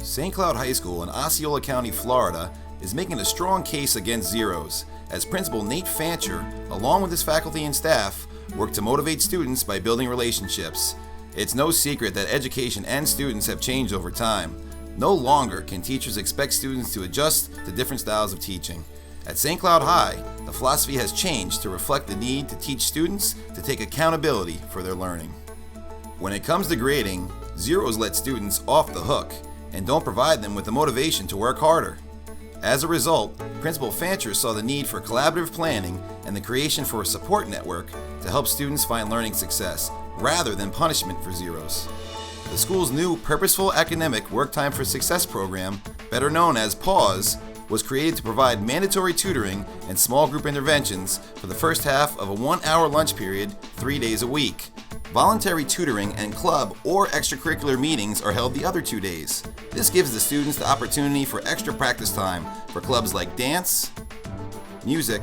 St. Cloud High School in Osceola County, Florida, is making a strong case against zeros, as Principal Nate Fancher, along with his faculty and staff, work to motivate students by building relationships. It's no secret that education and students have changed over time. No longer can teachers expect students to adjust to different styles of teaching. At St. Cloud High, the philosophy has changed to reflect the need to teach students to take accountability for their learning. When it comes to grading, zeros let students off the hook and don't provide them with the motivation to work harder. As a result, Principal Fancher saw the need for collaborative planning and the creation for a support network to help students find learning success, rather than punishment for zeros. The school's new Purposeful Academic Work Time for Success program, better known as PAWS, was created to provide mandatory tutoring and small group interventions for the first half of a 1-hour lunch period, 3 days a week. Voluntary tutoring and club or extracurricular meetings are held the other 2 days. This gives the students the opportunity for extra practice time for clubs like dance, music,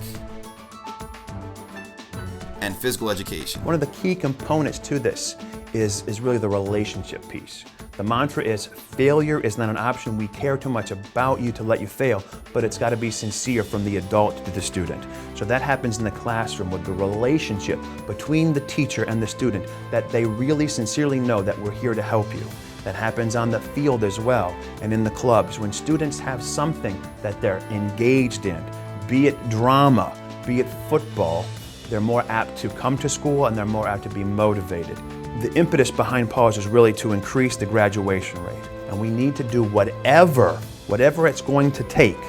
and physical education. One of the key components to this is really the relationship piece. The mantra is, failure is not an option. We care too much about you to let you fail, but it's got to be sincere from the adult to the student. So that happens in the classroom with the relationship between the teacher and the student, that they really sincerely know that we're here to help you. That happens on the field as well, and in the clubs. When students have something that they're engaged in, be it drama, be it football, they're more apt to come to school and they're more apt to be motivated. The impetus behind PAWS is really to increase the graduation rate. And we need to do whatever it's going to take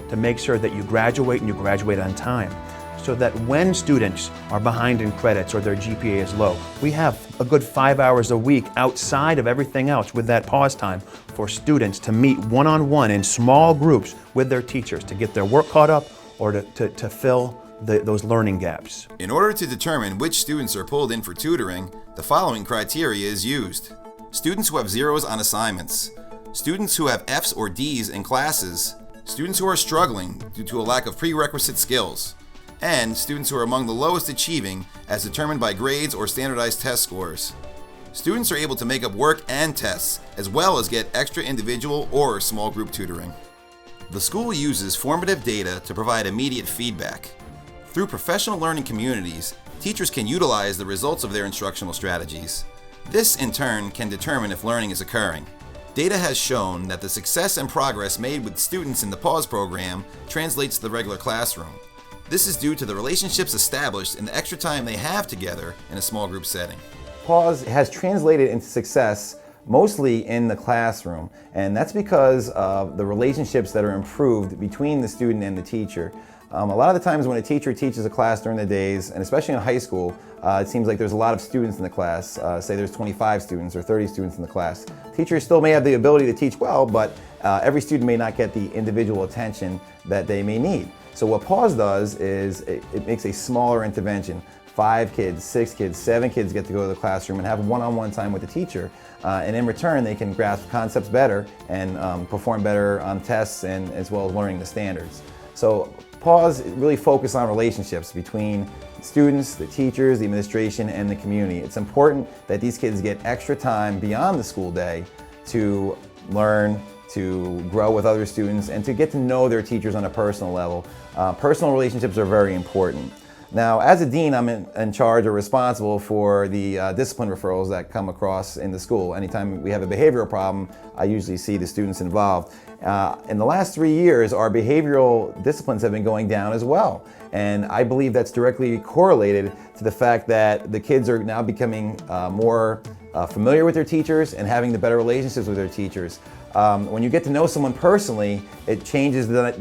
to make sure that you graduate and you graduate on time. So that when students are behind in credits or their GPA is low, we have a good 5 hours a week outside of everything else with that pause time for students to meet one-on-one in small groups with their teachers to get their work caught up or to fill those learning gaps. In order to determine which students are pulled in for tutoring, the following criteria is used. Students who have zeros on assignments, students who have F's or D's in classes, students who are struggling due to a lack of prerequisite skills, and students who are among the lowest achieving as determined by grades or standardized test scores. Students are able to make up work and tests, as well as get extra individual or small group tutoring. The school uses formative data to provide immediate feedback. Through professional learning communities, teachers can utilize the results of their instructional strategies. This, in turn, can determine if learning is occurring. Data has shown that the success and progress made with students in the PAWS program translates to the regular classroom. This is due to the relationships established and the extra time they have together in a small group setting. PAWS has translated into success mostly in the classroom, and that's because of the relationships that are improved between the student and the teacher. A lot of the times when a teacher teaches a class during the days, and especially in high school, it seems like there's a lot of students in the class. Say there's 25 students or 30 students in the class. Teachers still may have the ability to teach well, but every student may not get the individual attention that they may need. So what PAWS does is it makes a smaller intervention. 5 kids, 6 kids, 7 kids get to go to the classroom and have one-on-one time with the teacher. And in return, they can grasp concepts better and perform better on tests, and as well as learning the standards. So PAWS really focus on relationships between students, the teachers, the administration, and the community. It's important that these kids get extra time beyond the school day to learn, to grow with other students, and to get to know their teachers on a personal level. Personal relationships are very important. Now, as a dean, I'm in charge or responsible for the discipline referrals that come across in the school. Anytime we have a behavioral problem, I usually see the students involved. In the last 3 years, our behavioral disciplines have been going down as well. And I believe that's directly correlated to the fact that the kids are now becoming more familiar with their teachers and having the better relationships with their teachers. When you get to know someone personally, it changes the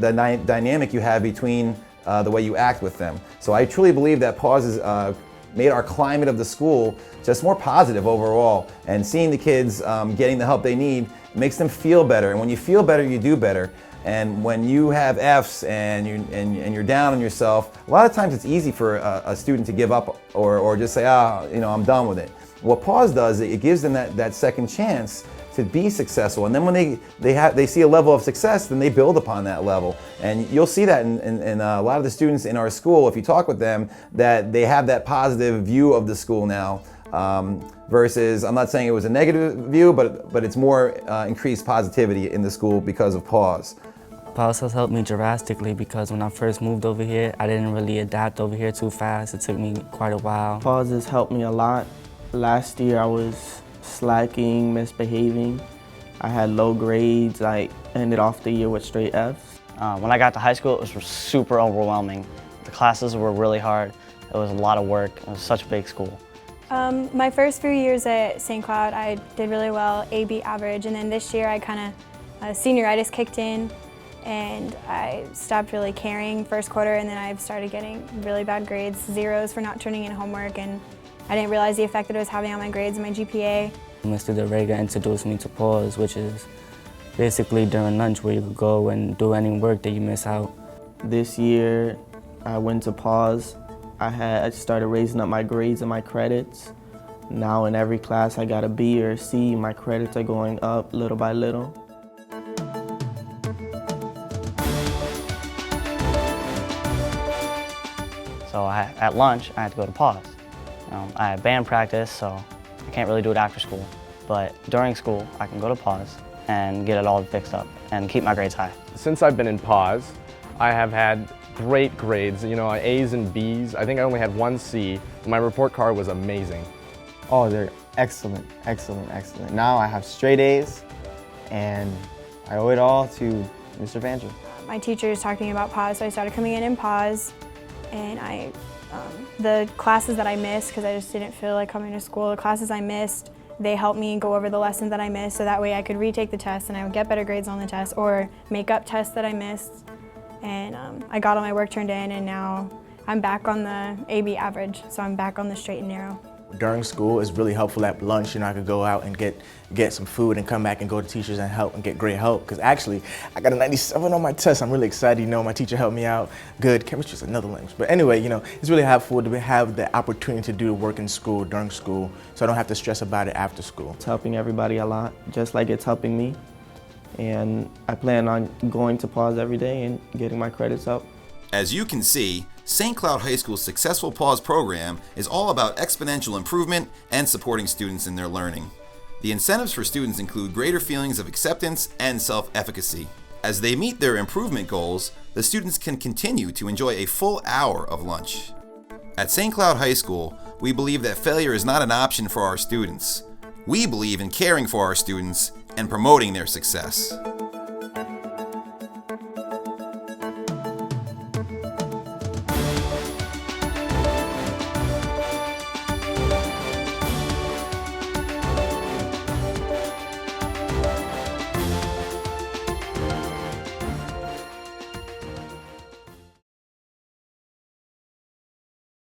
dynamic you have between the way you act with them. So I truly believe that PAWS has made our climate of the school just more positive overall, and seeing the kids getting the help they need makes them feel better. And when you feel better, you do better. And when you have F's and you're down on yourself, a lot of times it's easy for a student to give up or just say, I'm done with it. What PAWS does, it gives them that second chance to be successful, and then when they see a level of success, then they build upon that level. And you'll see that in a lot of the students in our school, if you talk with them, that they have that positive view of the school now. versus, I'm not saying it was a negative view, but it's more increased positivity in the school because of PAWS. PAWS has helped me drastically because when I first moved over here, I didn't really adapt over here too fast. It took me quite a while. PAWS has helped me a lot. Last year I was slacking, misbehaving. I had low grades. I ended off the year with straight Fs. When I got to high school, it was super overwhelming. The classes were really hard. It was a lot of work. It was such a big school. My first few years at St. Cloud, I did really well, AB average, and then this year I senioritis kicked in and I stopped really caring first quarter, and then I started getting really bad grades, zeros for not turning in homework, and I didn't realize the effect that it was having on my grades and my GPA. Mr. DeRega introduced me to PAWS, which is basically during lunch where you could go and do any work that you miss out. This year I went to PAWS. I started raising up my grades and my credits. Now in every class I got a B or a C. My credits are going up little by little. So at lunch, I had to go to PAWS. I had band practice, so I can't really do it after school. But during school, I can go to PAWS and get it all fixed up and keep my grades high. Since I've been in PAWS, I have had great grades, A's and B's. I think I only had one C. My report card was amazing. Oh, they're excellent, excellent, excellent. Now I have straight A's, and I owe it all to Mr. Fancher. My teacher was talking about PAWS, so I started coming in PAWS, and the classes that I missed, because I just didn't feel like coming to school, the classes I missed, they helped me go over the lessons that I missed, so that way I could retake the test and I would get better grades on the test, or make up tests that I missed. And I got all my work turned in, and now I'm back on the AB average, so I'm back on the straight and narrow. During school, it's really helpful at lunch. I could go out and get some food and come back and go to teachers and help and get great help. Because actually, I got a 97 on my test. I'm really excited. My teacher helped me out. Good. Chemistry is another language. But anyway, it's really helpful to have the opportunity to do the work in school during school, so I don't have to stress about it after school. It's helping everybody a lot, just like it's helping me. And I plan on going to PAWS every day and getting my credits up. As you can see, St. Cloud High School's successful PAWS program is all about exponential improvement and supporting students in their learning. The incentives for students include greater feelings of acceptance and self-efficacy. As they meet their improvement goals, the students can continue to enjoy a full hour of lunch. At St. Cloud High School, we believe that failure is not an option for our students. We believe in caring for our students and promoting their success.